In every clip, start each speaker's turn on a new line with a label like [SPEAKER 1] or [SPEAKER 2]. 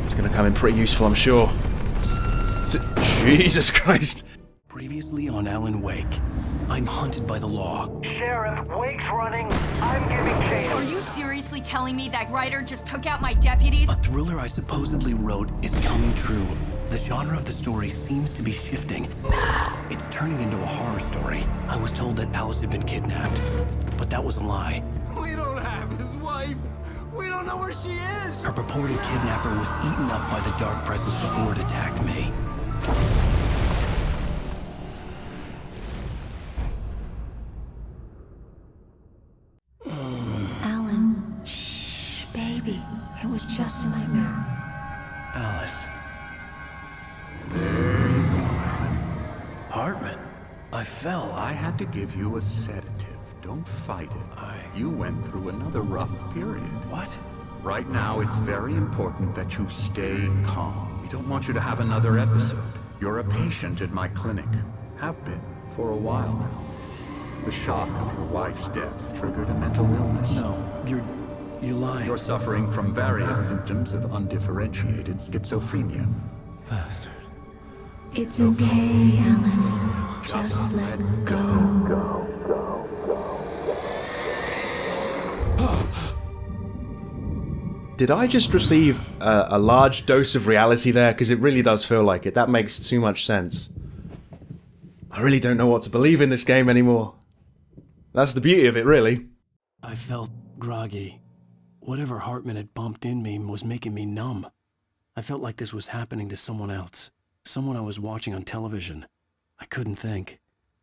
[SPEAKER 1] It's going to come in pretty useful, I'm sure. Jesus Christ.
[SPEAKER 2] Previously on Alan Wake, I'm hunted by the law.
[SPEAKER 3] Sheriff, Wake's running. I'm giving chase.
[SPEAKER 4] Are you seriously telling me that writer just took out my deputies?
[SPEAKER 2] A thriller I supposedly wrote is coming true. The genre of the story seems to be shifting. It's turning into a horror story. I was told that Alice had been kidnapped, but that was a lie.
[SPEAKER 5] We don't have his wife. We don't know where she is.
[SPEAKER 2] Her purported kidnapper was eaten up by the dark presence before it attacked me.
[SPEAKER 6] Alan, shh, baby. It was just a nightmare.
[SPEAKER 2] Alice.
[SPEAKER 5] There you go, Alan.
[SPEAKER 2] Hartman. I fell.
[SPEAKER 5] I had to give you a sedative. Don't fight it. You went through another rough period.
[SPEAKER 2] What?
[SPEAKER 5] Right now, it's very important that you stay calm. We don't want you to have another episode. You're a patient at my clinic. Have been for a while now. The shock of your wife's death triggered a mental illness.
[SPEAKER 2] No, you're lying.
[SPEAKER 5] You're suffering from various symptoms of undifferentiated schizophrenia.
[SPEAKER 2] Bastard.
[SPEAKER 6] It's okay, Alan. Just let go.
[SPEAKER 1] Did I just receive a large dose of reality there? Because it really does feel like it. That makes too much sense. I really don't know what to believe in this game anymore. That's the beauty of it, really.
[SPEAKER 2] I felt groggy. Whatever Hartman had bumped in me was making me numb. I felt like this was happening to someone else. Someone I was watching on television. I couldn't think.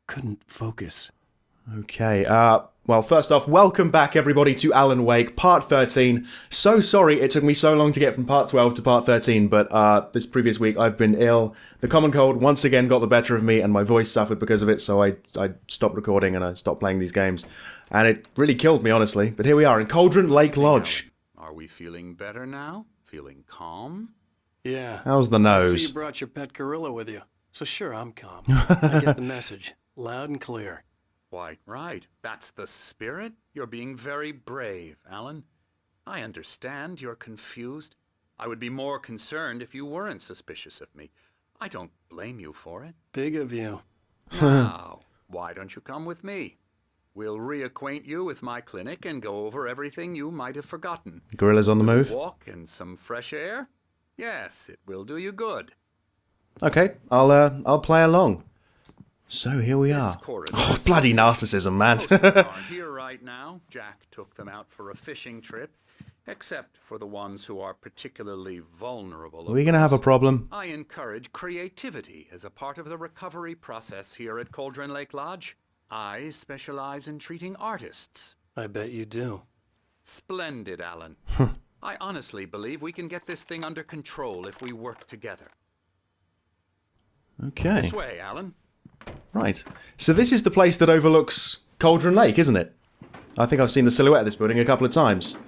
[SPEAKER 2] Couldn't focus.
[SPEAKER 1] Okay, well, first off, welcome back, everybody, to Alan Wake, Part 13. So sorry it took me so long to get from Part 12 to Part 13, but this previous week I've been ill. The common cold once again got the better of me, and my voice suffered because of it, so I stopped recording and I stopped playing these games. And it really killed me, honestly. But here we are, in Cauldron Lake Lodge.
[SPEAKER 5] Are we feeling better now? Feeling calm?
[SPEAKER 2] Yeah.
[SPEAKER 1] How's the
[SPEAKER 2] I see
[SPEAKER 1] nose?
[SPEAKER 2] you brought your pet gorilla with you. So sure, I'm calm. I get the message. Loud and clear.
[SPEAKER 5] Quite right. That's the spirit. You're being very brave, Alan. I understand you're confused. I would be more concerned if you weren't suspicious of me. I don't blame you for it.
[SPEAKER 2] Big of you.
[SPEAKER 5] Now, why don't you come with me? We'll reacquaint you with my clinic and go over everything you might have forgotten.
[SPEAKER 1] Gorilla's on the move.
[SPEAKER 5] Walk in some fresh air? Yes, it will do you good.
[SPEAKER 1] Okay, I'll play along. So here we are. Oh, bloody narcissism, man.
[SPEAKER 5] Most of them aren't here right now. Jack took them out for a fishing trip, except for the ones who are particularly vulnerable.
[SPEAKER 1] Are we going to have a problem?
[SPEAKER 5] I encourage creativity as a part of the recovery process here at Cauldron Lake Lodge. I specialize in treating artists.
[SPEAKER 2] I bet you do.
[SPEAKER 5] Splendid, Alan. I honestly believe we can get this thing under control if we work together.
[SPEAKER 1] Okay.
[SPEAKER 5] This way, Alan.
[SPEAKER 1] Right. So this is the place that overlooks Cauldron Lake, isn't it? I think I've seen the silhouette of this building a couple of times.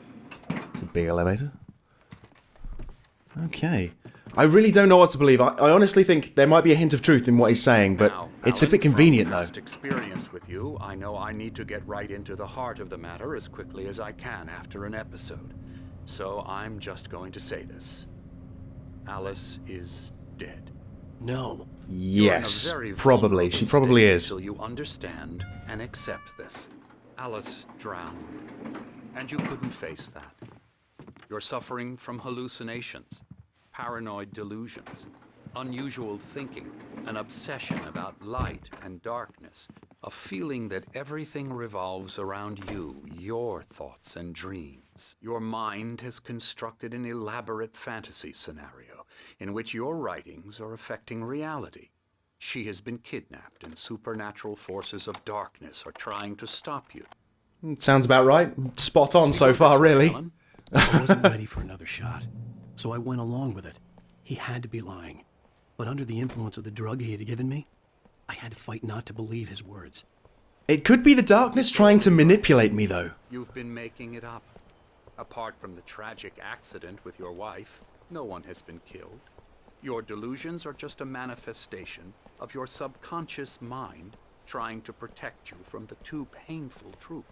[SPEAKER 1] It's a big elevator. Okay. I really don't know what to believe. I honestly think there might be a hint of truth in what he's saying, but
[SPEAKER 5] Now,
[SPEAKER 1] it's a
[SPEAKER 5] Alan,
[SPEAKER 1] bit convenient,
[SPEAKER 5] from
[SPEAKER 1] though.
[SPEAKER 5] past experience with you, I know I need to get right into the heart of the matter as quickly as I can after an episode. So I'm just going to say this. Alice is dead.
[SPEAKER 2] No.
[SPEAKER 1] Yes,
[SPEAKER 5] You're in a very
[SPEAKER 1] probably.
[SPEAKER 5] vulnerable
[SPEAKER 1] She probably
[SPEAKER 5] state
[SPEAKER 1] is.
[SPEAKER 5] Until you understand and accept this. Alice drowned, and you couldn't face that. You're suffering from hallucinations, paranoid delusions, unusual thinking, an obsession about light and darkness, a feeling that everything revolves around you, your thoughts and dreams. Your mind has constructed an elaborate fantasy scenario in which your writings are affecting reality. She has been kidnapped, and supernatural forces of darkness are trying to stop you.
[SPEAKER 1] Sounds about right. Spot on so far, really.
[SPEAKER 5] Alan.
[SPEAKER 2] I wasn't ready for another shot, so I went along with it. He had to be lying. But under the influence of the drug he had given me, I had to fight not to believe his words.
[SPEAKER 1] It could be the darkness trying to manipulate me, though.
[SPEAKER 5] You've been making it up. Apart from the tragic accident with your wife, no one has been killed. Your delusions are just a manifestation of your subconscious mind trying to protect you from the too painful truth.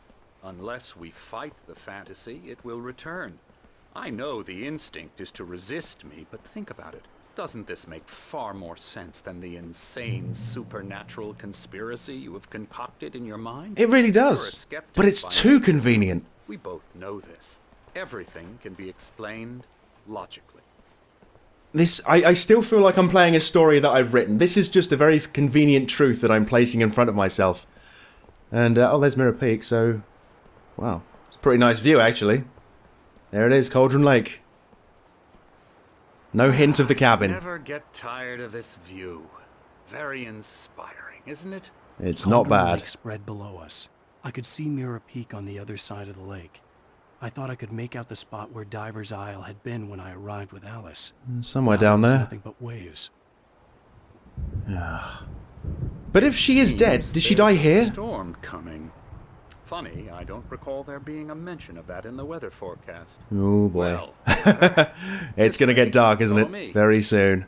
[SPEAKER 5] Unless we fight the fantasy, it will return. I know the instinct is to resist me, but think about it. Doesn't this make far more sense than the insane supernatural conspiracy you have concocted in your mind?
[SPEAKER 1] It really
[SPEAKER 5] You're a
[SPEAKER 1] does.
[SPEAKER 5] skeptic
[SPEAKER 1] But it's
[SPEAKER 5] by
[SPEAKER 1] too
[SPEAKER 5] nature.
[SPEAKER 1] convenient.
[SPEAKER 5] We both know this. Everything can be explained logically.
[SPEAKER 1] I still feel like I'm playing a story that I've written. This is just a very convenient truth that I'm placing in front of myself. And, oh, there's Mirror Peak, so... Wow. It's a pretty nice view, actually. There it is, Cauldron Lake. No hint of the cabin.
[SPEAKER 5] Never get tired of this view. Very inspiring, isn't it?
[SPEAKER 1] It's not
[SPEAKER 2] Cauldron
[SPEAKER 1] bad.
[SPEAKER 2] Lake spread below us. I could see Mirror Peak on the other side of the lake. I thought I could make out the spot where Diver's Isle had been when I arrived with Alice.
[SPEAKER 1] Somewhere
[SPEAKER 2] Now
[SPEAKER 1] down
[SPEAKER 2] was
[SPEAKER 1] there.
[SPEAKER 2] Nothing but waves.
[SPEAKER 1] But if she is dead, did she die
[SPEAKER 5] There's a
[SPEAKER 1] here?
[SPEAKER 5] Storm coming. Funny, I don't recall there being a mention of that in the weather forecast.
[SPEAKER 1] Oh boy.
[SPEAKER 5] Well,
[SPEAKER 1] It's gonna get dark, isn't
[SPEAKER 5] Follow
[SPEAKER 1] it?
[SPEAKER 5] me.
[SPEAKER 1] Very soon.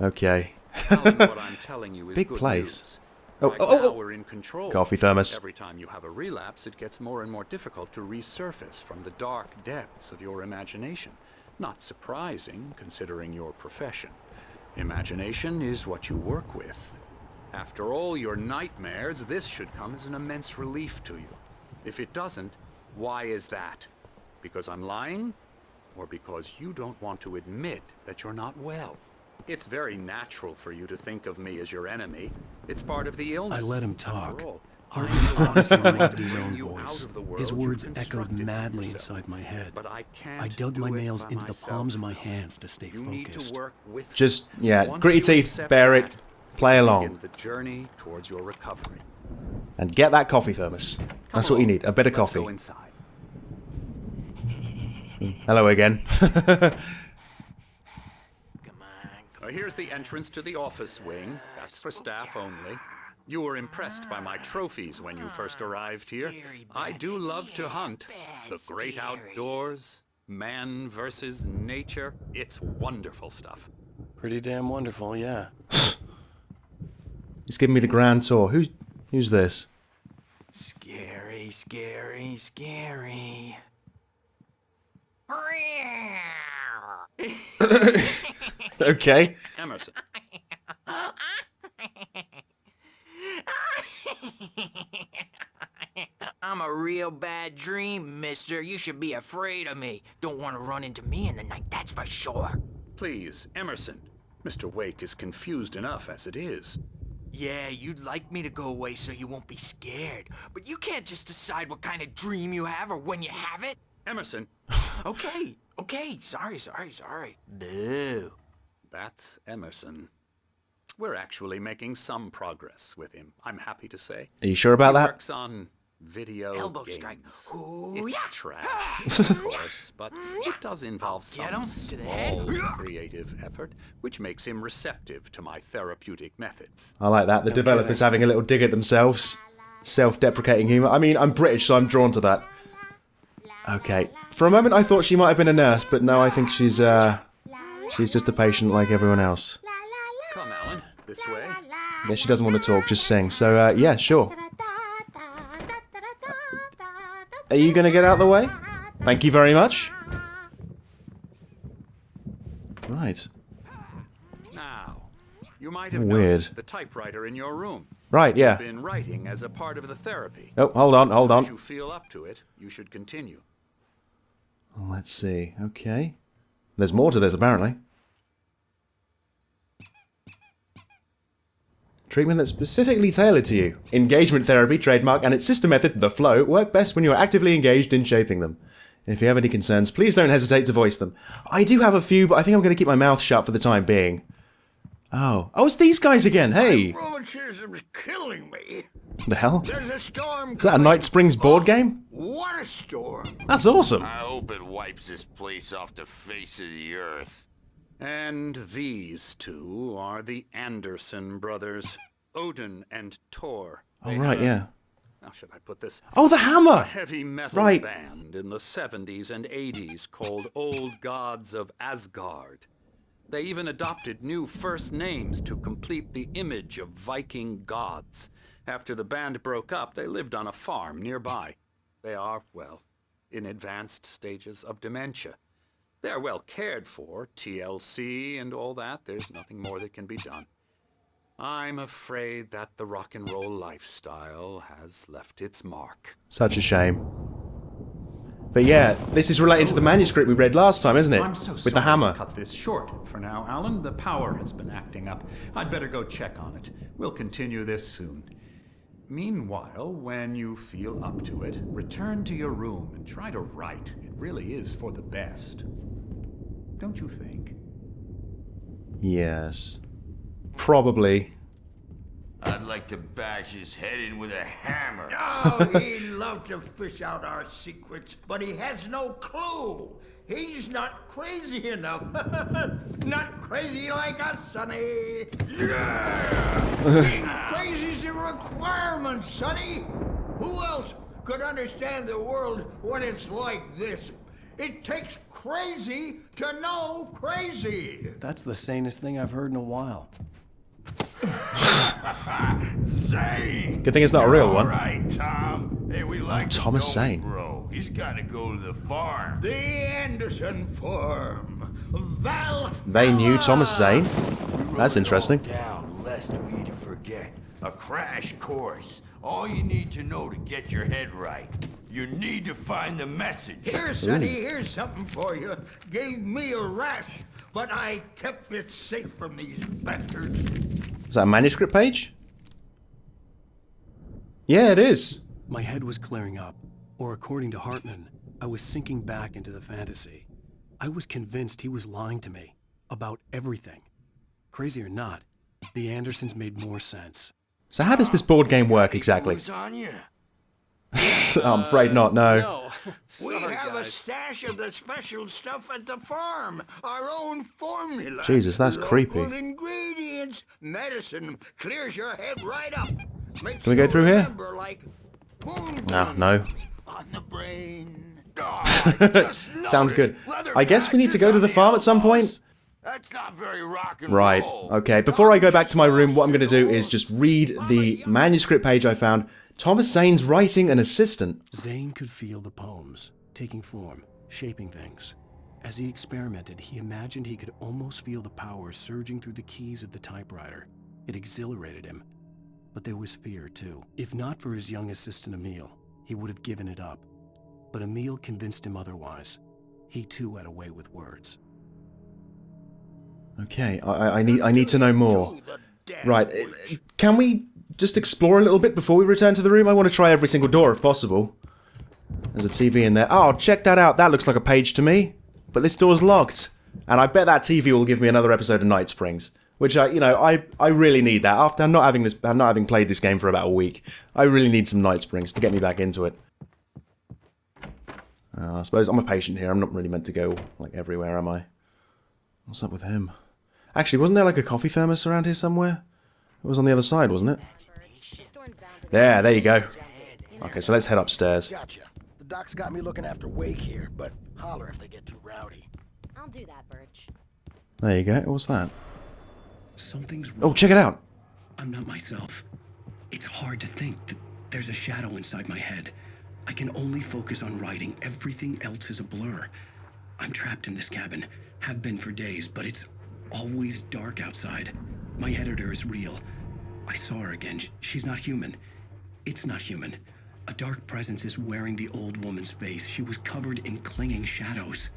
[SPEAKER 1] Okay.
[SPEAKER 5] Alan, what I'm telling you is
[SPEAKER 1] Big
[SPEAKER 5] good
[SPEAKER 1] place.
[SPEAKER 5] news.
[SPEAKER 1] Oh,
[SPEAKER 5] Right
[SPEAKER 1] oh, oh,
[SPEAKER 5] now
[SPEAKER 1] oh.
[SPEAKER 5] we're in control.
[SPEAKER 1] Coffee thermos.
[SPEAKER 5] Every time you have a relapse, it gets more and more difficult to resurface from the dark depths of your imagination. Not surprising, considering your profession. Imagination is what you work with. After all your nightmares, this should come as an immense relief to you. If it doesn't, why is that? Because I'm lying? Or because you don't want to admit that you're not well? It's very natural for you to think of me as your enemy. It's part of the illness.
[SPEAKER 2] I let him
[SPEAKER 5] After
[SPEAKER 2] talk.
[SPEAKER 5] all,
[SPEAKER 2] Hartman honestly
[SPEAKER 5] I
[SPEAKER 2] minded his own
[SPEAKER 5] you out
[SPEAKER 2] voice.
[SPEAKER 5] of the world
[SPEAKER 2] His
[SPEAKER 5] you've
[SPEAKER 2] words echoed
[SPEAKER 5] constructed for
[SPEAKER 2] madly
[SPEAKER 5] yourself.
[SPEAKER 2] inside my head.
[SPEAKER 5] But I can't
[SPEAKER 2] I dug
[SPEAKER 5] do
[SPEAKER 2] my
[SPEAKER 5] it
[SPEAKER 2] nails
[SPEAKER 5] by
[SPEAKER 2] into the
[SPEAKER 5] myself.
[SPEAKER 2] palms of my hands to stay
[SPEAKER 5] You need to
[SPEAKER 2] focused.
[SPEAKER 5] work with
[SPEAKER 1] Just,
[SPEAKER 5] me.
[SPEAKER 1] yeah,
[SPEAKER 5] Once
[SPEAKER 1] gritty
[SPEAKER 5] you
[SPEAKER 1] teeth,
[SPEAKER 5] accept
[SPEAKER 1] bear it,
[SPEAKER 5] that,
[SPEAKER 1] play
[SPEAKER 5] you
[SPEAKER 1] along.
[SPEAKER 5] begin the journey towards your recovery.
[SPEAKER 1] And get that coffee thermos. That's what you need, a bit of
[SPEAKER 5] Let's
[SPEAKER 1] coffee.
[SPEAKER 5] go inside.
[SPEAKER 1] Hello again.
[SPEAKER 5] Here's the entrance to the office wing. That's for staff only. You were impressed by my trophies when you first arrived here. I do love to hunt. The great outdoors, man versus nature. It's wonderful stuff.
[SPEAKER 2] Pretty damn wonderful, yeah.
[SPEAKER 1] He's giving me the grand tour. Who's this?
[SPEAKER 7] Scary, scary, scary.
[SPEAKER 1] Okay.
[SPEAKER 5] Emerson,
[SPEAKER 7] I'm a real bad dream, mister. You should be afraid of me. Don't want to run into me in the night, that's for sure.
[SPEAKER 5] please, Emerson. Mr. Wake is confused enough as it is.
[SPEAKER 7] Yeah, you'd like me to go away so you won't be scared. But you can't just decide what kind of dream you have or when you have it.
[SPEAKER 5] Emerson,
[SPEAKER 7] Okay, sorry. Boo.
[SPEAKER 5] that's Emerson. We're actually making some progress with him, I'm happy to say.
[SPEAKER 1] Are you sure about
[SPEAKER 5] He
[SPEAKER 1] that?
[SPEAKER 5] works on video
[SPEAKER 7] Elbow
[SPEAKER 5] games.
[SPEAKER 7] strike. Ooh,
[SPEAKER 5] It's
[SPEAKER 7] yeah.
[SPEAKER 5] trash, of course, but it does involve
[SPEAKER 7] Get
[SPEAKER 5] some
[SPEAKER 7] him to the head.
[SPEAKER 5] small creative effort, which makes him receptive to my therapeutic methods.
[SPEAKER 1] I like that. The developers having a little dig at themselves. Self-deprecating humour. I mean, I'm British, so I'm drawn to that. Okay. For a moment, I thought she might have been a nurse, but no, I think she's just a patient like everyone else.
[SPEAKER 5] Come, Alan, this way.
[SPEAKER 1] Yeah, she doesn't want to talk, just sing. So, yeah, sure. Are you going to get out of the way? Thank you very much. Right.
[SPEAKER 5] Now, you might have
[SPEAKER 1] Weird.
[SPEAKER 5] noticed the typewriter in your room.
[SPEAKER 1] Right, yeah.
[SPEAKER 5] Been writing as a part of the therapy.
[SPEAKER 1] Oh, hold on, hold
[SPEAKER 5] As soon as
[SPEAKER 1] on.
[SPEAKER 5] you feel up to it, you should continue.
[SPEAKER 1] Let's see. Okay. There's more to this, apparently. Treatment that's specifically tailored to you. Engagement therapy, trademark, and its sister method, the flow, work best when you are actively engaged in shaping them. If you have any concerns, please don't hesitate to voice them. I do have a few, but I think I'm going to keep my mouth shut for the time being. Oh, it's these guys again. Hey,
[SPEAKER 8] Rheumatism's killing me.
[SPEAKER 1] the hell?
[SPEAKER 8] There's a storm.
[SPEAKER 1] Is that a Night Springs board game?
[SPEAKER 8] What a storm!
[SPEAKER 1] That's awesome.
[SPEAKER 9] I hope it wipes this place off the face of the earth.
[SPEAKER 5] And these two are the Anderson brothers, Odin and Thor.
[SPEAKER 1] Oh, right, yeah.
[SPEAKER 5] How should I put this?
[SPEAKER 1] Oh, the hammer!
[SPEAKER 5] Heavy metal
[SPEAKER 1] Right.
[SPEAKER 5] band in the 70s and 80s called Old Gods of Asgard. They even adopted new first names to complete the image of Viking gods. After the band broke up, they lived on a farm nearby. They are, well, in advanced stages of dementia. They're well cared for, TLC and all that. There's nothing more that can be done. I'm afraid that the rock and roll lifestyle has left its mark.
[SPEAKER 1] Such a shame. But yeah, this is relating to the manuscript we read last time, isn't it?
[SPEAKER 10] I'm so
[SPEAKER 1] With
[SPEAKER 10] sorry
[SPEAKER 1] the hammer.
[SPEAKER 10] to cut this short for now, Alan. The power has been acting up. I'd better go check on it. We'll continue this soon. Meanwhile, when you feel up to it, return to your room and try to write. It really is for the best. Don't you think?
[SPEAKER 1] Yes. Probably.
[SPEAKER 9] I'd like to bash his head in with a hammer.
[SPEAKER 8] Oh, he'd love to fish out our secrets, but he has no clue. He's not crazy enough. Not crazy like us, Sonny. Yeah! Crazy's a requirement, Sonny. Who else could understand the world when it's like this? It takes crazy to know crazy.
[SPEAKER 2] That's the sanest thing I've heard in a while.
[SPEAKER 9] Zane!
[SPEAKER 1] Good thing it's not a real one.
[SPEAKER 9] All right, Tom. Hey, we like
[SPEAKER 1] Thomas Zane.
[SPEAKER 9] Bro. He's got to go to the farm.
[SPEAKER 8] The Anderson Farm. Val.
[SPEAKER 1] They knew Thomas Zane? That's interesting.
[SPEAKER 9] Down, lest we forget. A crash course. All you need to know to get your head right. You need to find the message.
[SPEAKER 8] Here, Sonny, here's something for you. Gave me a rash, but I kept it safe from these bastards.
[SPEAKER 1] Is that a manuscript page? Yeah, it is.
[SPEAKER 2] My head was clearing up, or according to Hartman, I was sinking back into the fantasy. I was convinced he was lying to me about everything. Crazy or not, the Andersons made more sense.
[SPEAKER 1] So how does this board game work exactly? I'm afraid not, no.
[SPEAKER 8] We have a stash of the special stuff at the farm. Our own formula.
[SPEAKER 1] Jesus, that's
[SPEAKER 8] Local
[SPEAKER 1] creepy.
[SPEAKER 8] ingredients. Medicine clears your head right up. Makes
[SPEAKER 1] Can we go
[SPEAKER 8] you
[SPEAKER 1] through here?
[SPEAKER 8] remember like moon
[SPEAKER 1] No.
[SPEAKER 8] on the brain.
[SPEAKER 1] Sounds good. I guess we need to go to the farm at some point.
[SPEAKER 9] That's not very rock and
[SPEAKER 1] Right,
[SPEAKER 9] roll.
[SPEAKER 1] okay. Before I go back to my room, what I'm going to do is just read the manuscript page I found. Thomas Zane's writing an assistant.
[SPEAKER 2] Zane could feel the poems, taking form, shaping things. As he experimented, he imagined he could almost feel the power surging through the keys of the typewriter. It exhilarated him. But there was fear, too. If not for his young assistant Emil, he would have given it up. But Emil convinced him otherwise. He, too, had a way with words.
[SPEAKER 1] Okay, I need to know more. Right, can we just explore a little bit before we return to the room? I want to try every single door if possible. There's a TV in there. Oh, check that out. That looks like a page to me. But this door's locked. And I bet that TV will give me another episode of Night Springs. Which, I really need that. After not having played this game for about a week, I really need some Night Springs to get me back into it. I suppose I'm a patient here. I'm not really meant to go, like, everywhere, am I? What's up with him? Actually, wasn't there, like, a coffee thermos around here somewhere? It was on the other side, wasn't it? There you go. Okay, so let's head upstairs.
[SPEAKER 11] Gotcha. The doc's got me looking after Wake here, but holler if they get too rowdy.
[SPEAKER 6] I'll do that, Birch.
[SPEAKER 1] There you go. What's that?
[SPEAKER 2] Something's wrong.
[SPEAKER 1] Oh, check it out.
[SPEAKER 2] I'm not myself. It's hard to think that there's a shadow inside my head. I can only focus on writing. Everything else is a blur. I'm trapped in this cabin. Have been for days, but it's always dark outside. My editor is real. I saw her again. She's not human. It's not human. A dark presence is wearing the old woman's face. She was covered in clinging shadows.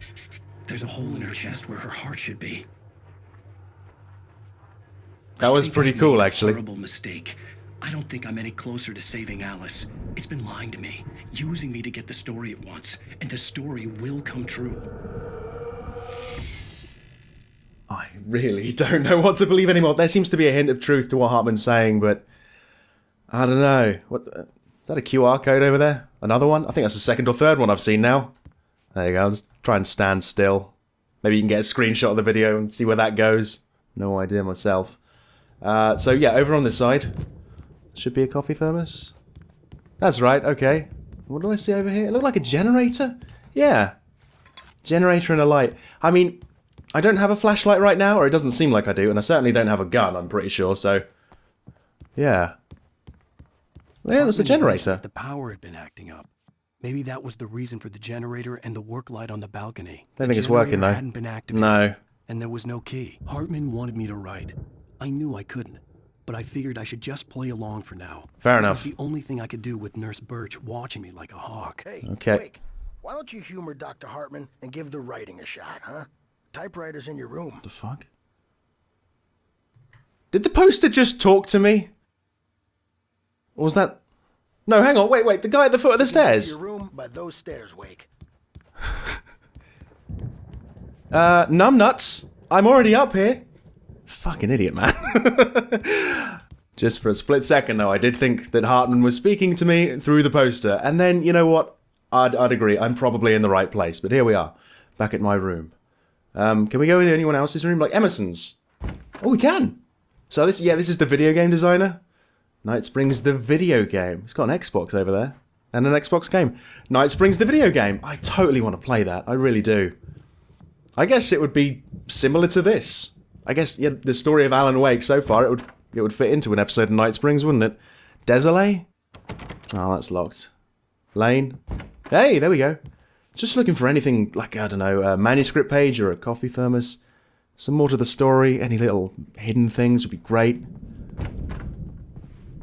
[SPEAKER 2] There's a hole in her chest where her heart should be.
[SPEAKER 1] That was pretty cool, actually.
[SPEAKER 2] Horrible mistake. I don't think I'm any closer to saving Alice. It's been lying to me, using me to get the story it wants, and the story will come true.
[SPEAKER 1] I really don't know what to believe anymore. There seems to be a hint of truth to what Hartman's saying, but I don't know. Is that a QR code over there? Another one? I think that's the second or third one I've seen now. There you go. I'll just try and stand still. Maybe you can get a screenshot of the video and see where that goes. No idea myself. So yeah, over on this side should be a coffee thermos. That's right, okay. What do I see over here? It looked like a generator? Yeah. Generator and a light. I mean, I don't have a flashlight right now, or it doesn't seem like I do, and I certainly don't have a gun, I'm pretty sure, so... Yeah. Yeah, that's a generator.
[SPEAKER 2] The power had been acting up. Maybe that was the reason for the generator and the work light on the balcony.
[SPEAKER 1] Don't think it's working, though.
[SPEAKER 2] Hadn't been activated.
[SPEAKER 1] No.
[SPEAKER 2] And there was no key. Hartman wanted me to write. I knew I couldn't, but I figured I should just play along for now.
[SPEAKER 1] Fair
[SPEAKER 2] It
[SPEAKER 1] enough.
[SPEAKER 2] was the only thing I could do with Nurse Birch watching me like a hawk.
[SPEAKER 11] Hey,
[SPEAKER 1] Okay.
[SPEAKER 11] Wake, why don't you humor Dr. Hartman and give the writing a shot, huh? Typewriter's in your room.
[SPEAKER 1] The fuck? Did the poster just talk to me? Or was that... No, hang on, wait, the guy at the foot of the stairs.
[SPEAKER 11] Your room by those stairs, Wake.
[SPEAKER 1] Numbnuts, I'm already up here. Fucking idiot, man. Just for a split second, though, I did think that Hartman was speaking to me through the poster. And then, you know what? I'd agree, I'm probably in the right place. But here we are, back at my room. Can we go into anyone else's room? Like Emerson's? Oh, we can. So this is the video game designer. Night Springs the video game. It's got an Xbox over there. And an Xbox game. Night Springs the video game. I totally want to play that. I really do. I guess it would be similar to this. I guess the story of Alan Wake so far, it would fit into an episode of Night Springs, wouldn't it? Desolé? Oh, that's locked. Lane? Hey, there we go. Just looking for anything like, I don't know, a manuscript page or a coffee thermos. Some more to the story. Any little hidden things would be great.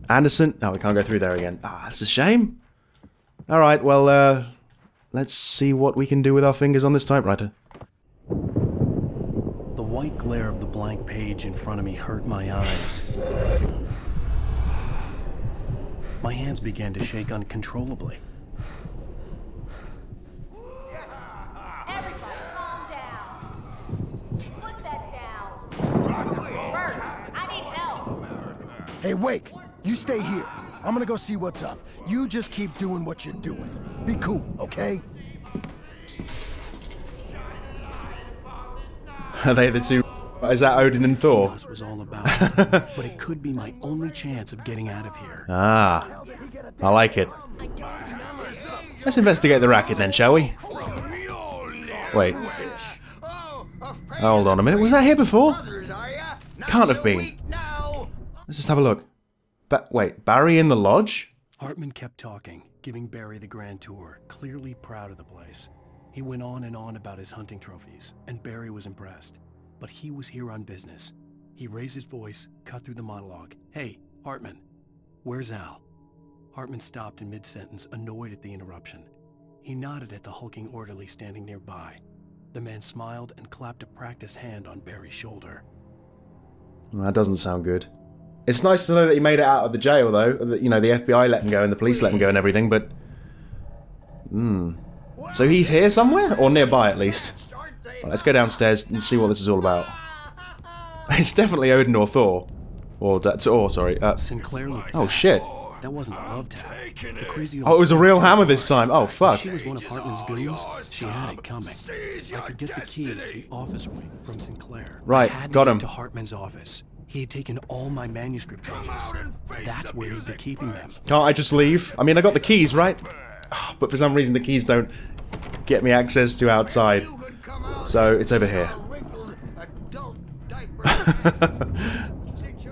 [SPEAKER 1] Anderson? No, we can't go through there again. Ah, that's a shame. Alright, well, let's see what we can do with our fingers on this typewriter.
[SPEAKER 2] The white glare of the blank page in front of me hurt my eyes. My hands began to shake uncontrollably.
[SPEAKER 4] Everybody, calm down. Put that down. Bert, I need help.
[SPEAKER 11] Hey, Wake, you stay here. I'm gonna go see what's up. You just keep doing what you're doing. Be cool, okay?
[SPEAKER 1] Are they the two? Is that Odin and Thor?
[SPEAKER 2] This was all about, but it could be my only chance of getting out of here.
[SPEAKER 1] Ah, I like it. Let's investigate the racket then, shall we? Wait. Hold on a minute. Was that here before? Can't have been. Let's just have a look. Wait, Barry in the lodge?
[SPEAKER 2] Hartman kept talking, giving Barry the grand tour, clearly proud of the place. He went on and on about his hunting trophies, and Barry was impressed. But he was here on business. He raised his voice, cut through the monologue. Hey, Hartman, where's Al? Hartman stopped in mid-sentence, annoyed at the interruption. He nodded at the hulking orderly standing nearby. The man smiled and clapped a practiced hand on Barry's shoulder.
[SPEAKER 1] Well, that doesn't sound good. It's nice to know that he made it out of the jail, though. That, you know, the FBI let him go and the police let him go and everything, but... So he's here somewhere? Or nearby, at least. Right, let's go downstairs and see what this is all about. It's definitely Odin or Thor. Or, sorry.
[SPEAKER 2] Sinclair looked...
[SPEAKER 1] Oh, shit.
[SPEAKER 2] That wasn't a love tap. The crazy
[SPEAKER 1] Oh, it was a real hammer this time. Oh, fuck.
[SPEAKER 2] If she was one of Hartman's goons, she had it coming. I could get the key to the office wing from Sinclair.
[SPEAKER 1] Right,
[SPEAKER 2] I had
[SPEAKER 1] got
[SPEAKER 2] to
[SPEAKER 1] him.
[SPEAKER 2] get to Hartman's office. He had taken all my manuscript pages. That's where he'd be keeping them.
[SPEAKER 1] Can't I just leave? I mean, I got the keys, right? Oh, but for some reason the keys don't get me access to outside. So, it's over here.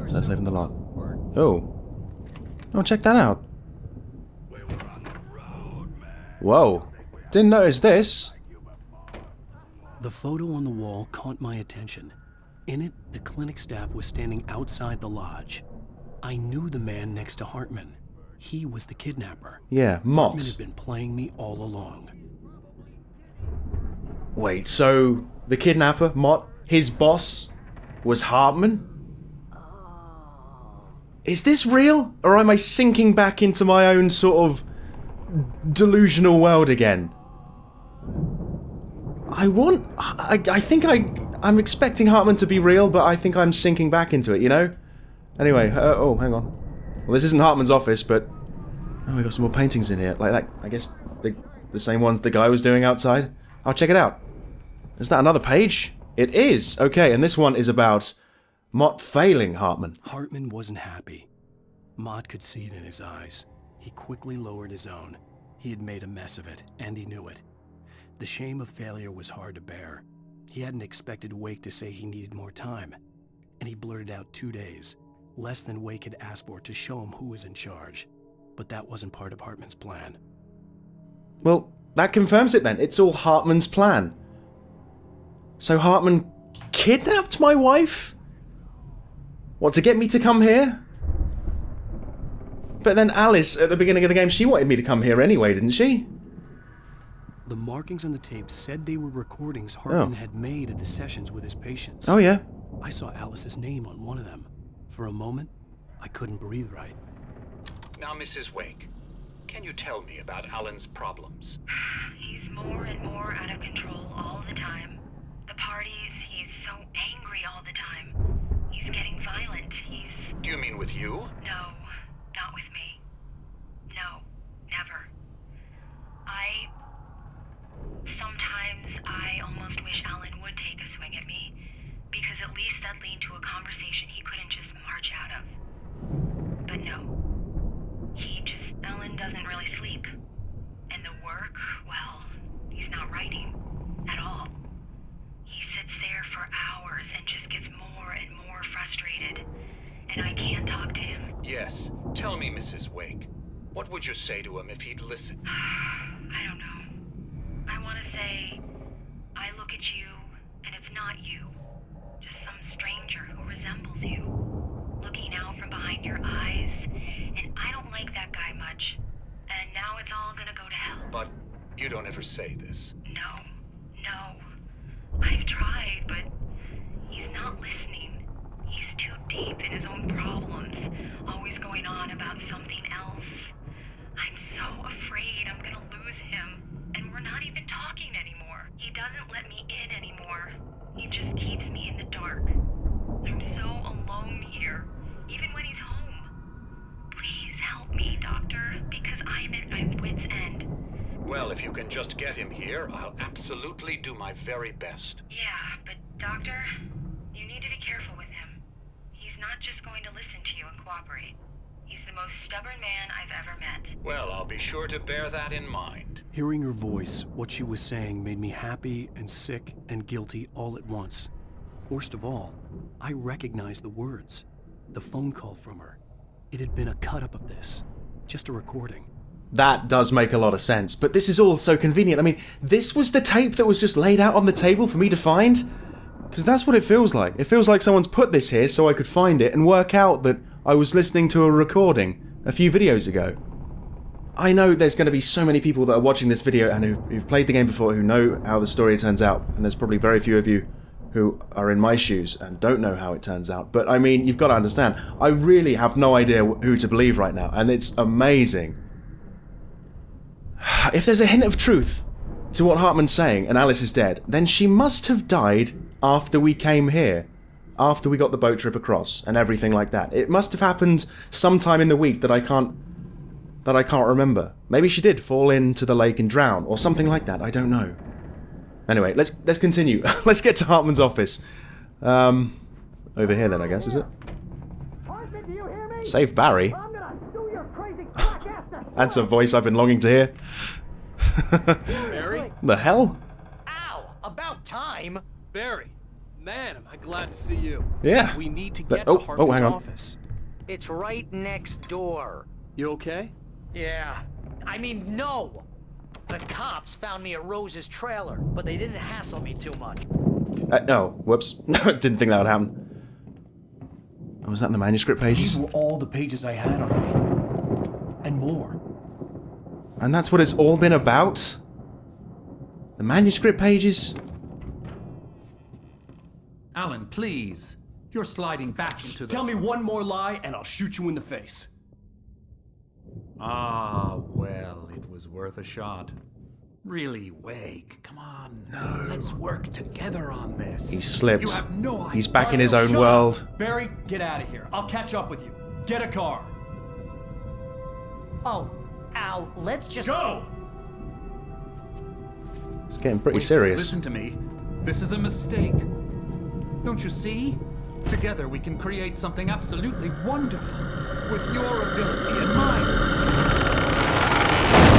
[SPEAKER 1] So let's open the lock. Oh. Oh, check that out. Whoa. Didn't notice this.
[SPEAKER 2] The photo on the wall caught my attention. In it, the clinic staff was standing outside the lodge. I knew the man next to Hartman. He was the kidnapper.
[SPEAKER 1] Yeah,
[SPEAKER 2] Hartman
[SPEAKER 1] Mott.
[SPEAKER 2] had been playing me all along.
[SPEAKER 1] Wait, so the kidnapper, Mott, his boss, was Hartman? Is this real? Or am I sinking back into my own sort of delusional world again? I think I'm expecting Hartman to be real, but I think I'm sinking back into it, you know? Anyway, oh, hang on. Well, this isn't Hartman's office, but... Oh, we got some more paintings in here. Like that, I guess the same ones the guy was doing outside. I'll check it out. Is that another page? It is! Okay, and this one is about Mott failing Hartman.
[SPEAKER 2] Hartman wasn't happy. Mott could see it in his eyes. He quickly lowered his own. He had made a mess of it, and he knew it. The shame of failure was hard to bear. He hadn't expected Wake to say he needed more time. And he blurted out 2 days, less than Wake had asked for to show him who was in charge. But that wasn't part of Hartman's plan.
[SPEAKER 1] Well, that confirms it then. It's all Hartman's plan. So Hartman kidnapped my wife? What, to get me to come here? But then Alice, at the beginning of the game, she wanted me to come here anyway, didn't she?
[SPEAKER 2] The markings on the tape said they were recordings Hartman had made at the sessions with his patients.
[SPEAKER 1] Oh, yeah.
[SPEAKER 2] I saw Alice's name on one of them. For a moment, I couldn't breathe right.
[SPEAKER 12] Now, Mrs. Wake, can you tell me about Alan's problems?
[SPEAKER 6] He's more and more out of control all the time. The parties, he's so angry all the time. He's getting violent.
[SPEAKER 12] Do you mean with you?
[SPEAKER 6] No, not with me. No, never. Sometimes I almost wish Alan would take a swing at me, because at least that'd lead to a conversation he couldn't just march out of. But no. Alan doesn't really sleep. And the work, well, he's not writing at all. He sits there for hours and just gets more and more frustrated. And I can't talk to him.
[SPEAKER 12] Yes. Tell me, Mrs. Wake. What would you say to him if he'd listen?
[SPEAKER 6] I don't know. I want to say, I look at you, and it's not you. Just some stranger who resembles you. Looking out from behind your eyes, and I don't like that guy much. And now it's all gonna go to hell.
[SPEAKER 12] But you don't ever say this.
[SPEAKER 6] No. I've tried, but he's not listening. He's too deep in his own problems, always going on about something else. I'm so afraid I'm gonna lose him. And we're not even talking anymore. He doesn't let me in anymore. He just keeps me in the dark. I'm so alone here, even when he's home. Please help me, Doctor, because I'm at my wit's end.
[SPEAKER 12] Well, if you can just get him here, I'll absolutely do my very best.
[SPEAKER 6] Yeah, but Doctor, you need to be careful with him. He's not just going to listen to you and cooperate. He's the most stubborn man I've ever met.
[SPEAKER 12] Well, I'll be sure to bear that in mind.
[SPEAKER 2] Hearing her voice, what she was saying made me happy and sick and guilty all at once. Worst of all, I recognized the words. The phone call from her. It had been a cut-up of this. Just a recording.
[SPEAKER 1] That does make a lot of sense, but this is all so convenient. I mean, this was the tape that was just laid out on the table for me to find? Because that's what it feels like. It feels like someone's put this here so I could find it and work out that I was listening to a recording a few videos ago. I know there's going to be so many people that are watching this video and who've played the game before, who know how the story turns out, and there's probably very few of you who are in my shoes and don't know how it turns out. But I mean, you've got to understand, I really have no idea who to believe right now, and it's amazing. If there's a hint of truth to what Hartman's saying and Alice is dead, then she must have died after we came here. After we got the boat trip across and everything like that. It must have happened sometime in the week that I can't remember. Maybe she did fall into the lake and drown or something like that. I don't know. Anyway, let's continue. Let's get to Hartman's office. Over here then, I guess, is it? Save Barry. That's a voice I've been longing to hear.
[SPEAKER 2] Barry?
[SPEAKER 1] The hell?
[SPEAKER 7] Ow! About time!
[SPEAKER 2] Barry! Man, am I glad to see you.
[SPEAKER 1] Yeah.
[SPEAKER 2] We need to get to Hartman's office.
[SPEAKER 7] It's right next door.
[SPEAKER 2] You okay?
[SPEAKER 7] Yeah. I mean, no! The cops found me at Rose's trailer, but they didn't hassle me too much.
[SPEAKER 1] Oh, whoops. Didn't think that would happen. Oh, was that in the manuscript pages?
[SPEAKER 2] These were all the pages I had on me. And more.
[SPEAKER 1] And that's what it's all been about? The manuscript pages?
[SPEAKER 10] Alan, please. You're sliding back into the...
[SPEAKER 2] Tell me one more lie and I'll shoot you in the face.
[SPEAKER 10] Ah, well, it was worth a shot. Really, Wake, come on. No. Let's work together on this.
[SPEAKER 1] He slipped.
[SPEAKER 10] You have no idea.
[SPEAKER 1] He's back in his own world.
[SPEAKER 2] Barry, get out of here. I'll catch up with you. Get a car.
[SPEAKER 7] Oh, Al, let's just...
[SPEAKER 2] Go!
[SPEAKER 1] It's getting pretty
[SPEAKER 10] Wake,
[SPEAKER 1] serious.
[SPEAKER 10] Listen to me. This is a mistake. Don't you see? Together we can create something absolutely wonderful. With your ability and mine.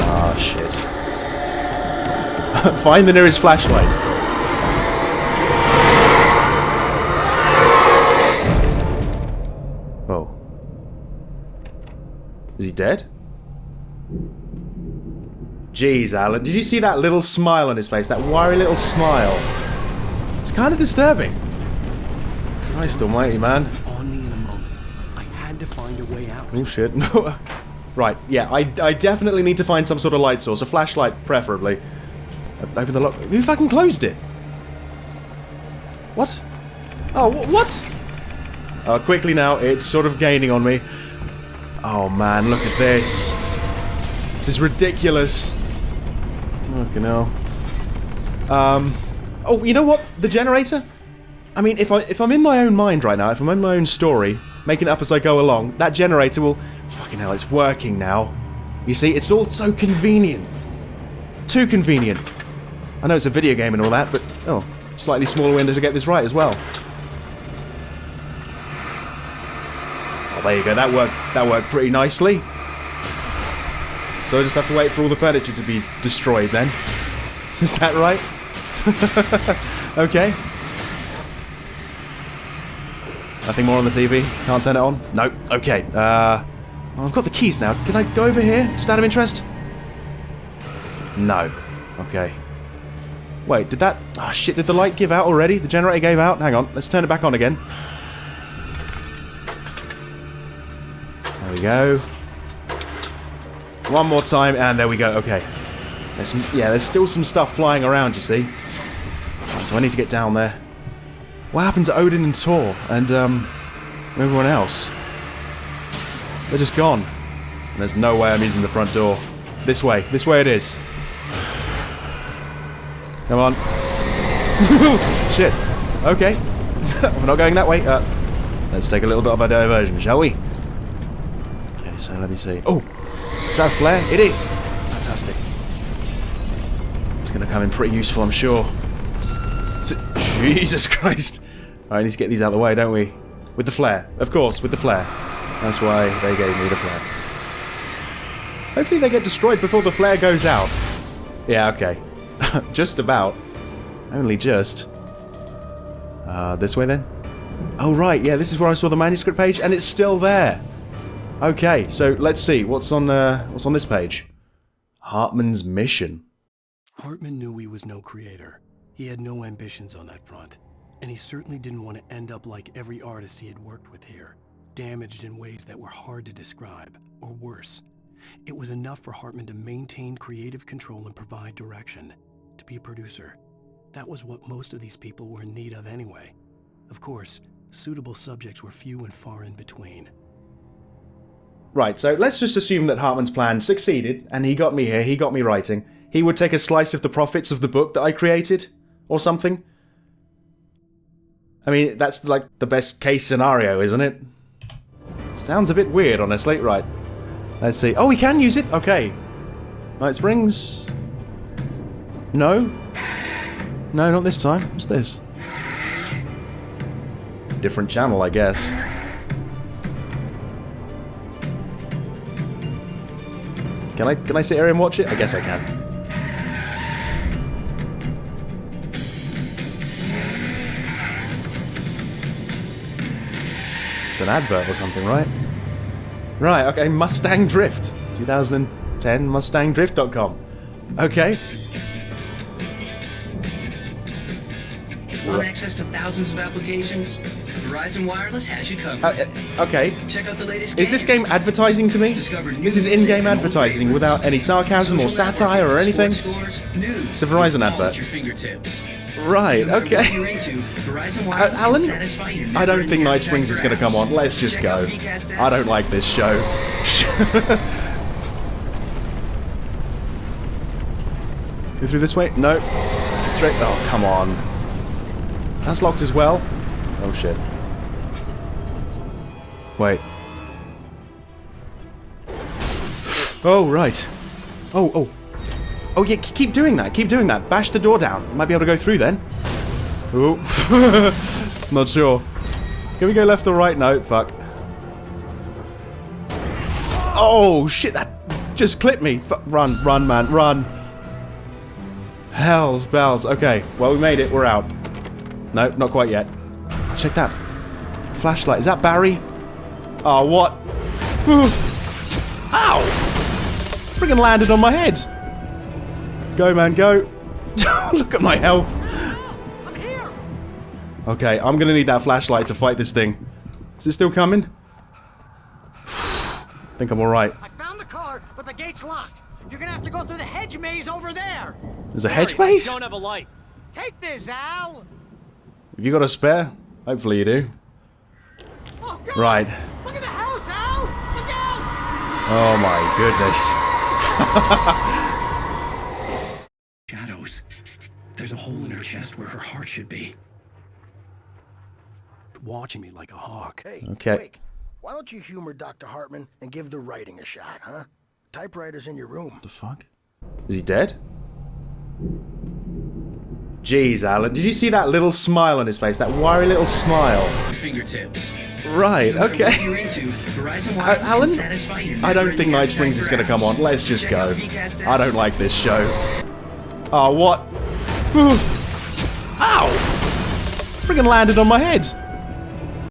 [SPEAKER 1] Ah, shit. Find the nearest flashlight. Oh. Is he dead? Jeez, Alan. Did you see that little smile on his face? That wiry little smile. It's kind of disturbing. Christ almighty, man.
[SPEAKER 2] On me in a moment. I had to find a way out.
[SPEAKER 1] Oh, shit. Right, yeah, I definitely need to find some sort of light source. A flashlight, preferably. Open the lock. Who fucking closed it? What? Oh, what? Quickly now. It's sort of gaining on me. Oh, man, look at this. This is ridiculous. Fucking hell. Oh, you know what? The generator? I mean, if I'm in my own mind right now, if I'm in my own story, making it up as I go along, that generator will... Fucking hell, it's working now. You see, it's all so convenient. Too convenient. I know it's a video game and all that, but... Oh, slightly smaller window to get this right as well. Oh, there you go. That worked pretty nicely. So I just have to wait for all the furniture to be destroyed then. Is that right? Okay. Nothing more on the TV? Can't turn it on? No. Okay. Well, I've got the keys now. Can I go over here? Just out of interest? No. Okay. Wait, did that... Ah, shit, did the light give out already? The generator gave out? Hang on, let's turn it back on again. There we go. One more time, and there we go. Okay. There's still some stuff flying around, you see. So I need to get down there. What happened to Odin and Thor and everyone else? They're just gone. And there's no way I'm using the front door. This way it is. Come on. Shit. Okay. We're not going that way. Let's take a little bit of a diversion, shall we? Okay, so let me see. Oh! Is that a flare? It is! Fantastic. It's going to come in pretty useful, I'm sure. Jesus Christ! Alright, need to get these out of the way, don't we? With the flare. Of course, with the flare. That's why they gave me the flare. Hopefully they get destroyed before the flare goes out. Yeah, okay. Just about. Only just. This way then? Oh right, yeah, this is where I saw the manuscript page, and it's still there. Okay, so let's see what's on this page. Hartman's mission.
[SPEAKER 2] Hartman knew he was no creator. He had no ambitions on that front, and he certainly didn't want to end up like every artist he had worked with here, damaged in ways that were hard to describe, or worse. It was enough for Hartman to maintain creative control and provide direction, to be a producer. That was what most of these people were in need of anyway. Of course, suitable subjects were few and far in between.
[SPEAKER 1] Right, so let's just assume that Hartman's plan succeeded, and he got me here, he got me writing. He would take a slice of the profits of the book that I created? Or something? I mean, that's like the best case scenario, isn't it? Sounds a bit weird, honestly. Right. Let's see. Oh, we can use it? Okay. Night Springs? No? No, not this time. What's this? Different channel, I guess. Can I sit here and watch it? I guess I can. It's an advert or something, right? Right, okay, Mustang Drift. 2010, MustangDrift.com. Okay.
[SPEAKER 13] Want access to thousands of applications? Verizon Wireless has you covered.
[SPEAKER 1] Okay.
[SPEAKER 13] Check out the latest
[SPEAKER 1] Is this game advertising to me? This is in-game advertising without any sarcasm or satire or anything? It's a Verizon advert. Right, okay. Alan, I don't think Night Springs is going to come on. Let's just go. I don't like this show. Go through this way? No. Straight. Oh, come on. That's locked as well. Oh, shit. Wait. Oh, right. Oh. Oh, yeah, keep doing that. Keep doing that. Bash the door down. Might be able to go through then. Oh. Not sure. Can we go left or right? No, fuck. Oh, shit, that just clipped me. Run, man, run. Hells bells. Okay, well, we made it. We're out. No, not quite yet. Check that. Flashlight. Is that Barry? Oh, what? Ow! Friggin' landed on my head. Go, man, go. Look at my health.
[SPEAKER 13] I'm here.
[SPEAKER 1] Okay, I'm gonna need that flashlight to fight this thing. Is it still coming? I think I'm alright.
[SPEAKER 13] I found the car, but the gate's locked. You're gonna have to go through the hedge maze over there.
[SPEAKER 1] There's a hedge maze?
[SPEAKER 13] Don't have a light. Take this, Al.
[SPEAKER 1] Have you got a spare? Hopefully you do.
[SPEAKER 13] Oh, God.
[SPEAKER 1] Right.
[SPEAKER 13] Look at the house, Al. Look out.
[SPEAKER 1] Oh my goodness.
[SPEAKER 2] Shadows. There's a hole in her chest where her heart should be. Watching me like a hawk.
[SPEAKER 11] Hey,
[SPEAKER 1] Okay.
[SPEAKER 11] Wake, why don't you humor Dr. Hartman and give the writing a shot, huh? Typewriter's in your room.
[SPEAKER 1] The fuck? Is he dead? Jeez, Alan. Did you see that little smile on his face? That wiry little smile.
[SPEAKER 2] Fingertips.
[SPEAKER 1] Right, okay.
[SPEAKER 2] You're into, Verizon Wireless can
[SPEAKER 1] Alan?
[SPEAKER 2] satisfy your
[SPEAKER 1] I don't think Night Springs is gonna come on. Let's just go. I don't like this show. Oh, what? Ow! Friggin' landed on my head.